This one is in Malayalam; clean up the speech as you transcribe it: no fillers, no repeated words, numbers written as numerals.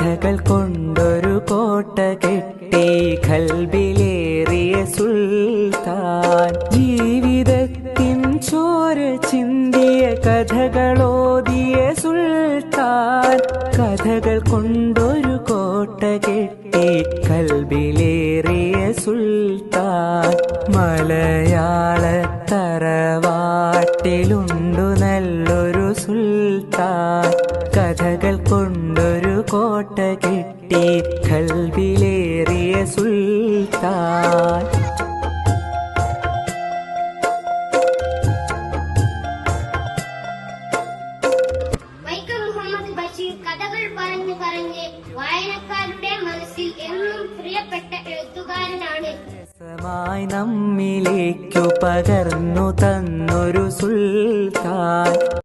കഥകൾ കൊണ്ടൊരു കോട്ട കെട്ടി ഖൽബിലേറിയ സുൽത്താൻ. ജീവിതത്തിൻ ചോര ചിന്തിയ കഥകളോതിയ സുൽത്താൻ. കഥകൾ കൊണ്ടൊരു കോട്ട കെട്ടി ഖൽബിലേറിയ സുൽത്താൻ. മലയാള തറവാട്ടിലുണ്ടു നല്ലൊരു സുൽത്താൻ. കഥകൾ കൊണ്ടൊരു കോട്ട കെട്ടി ഖൽബിലേറിയ സുൽത്താൻ. കഥകൾ പറഞ്ഞു പറഞ്ഞ് വായനക്കാരുടെ മനസ്സിൽ എന്നും പ്രിയപ്പെട്ട എഴുത്തുകാരനാണ്. നമ്മിലേക്കു പകർന്നു തന്നൊരു സുൽത്താൻ.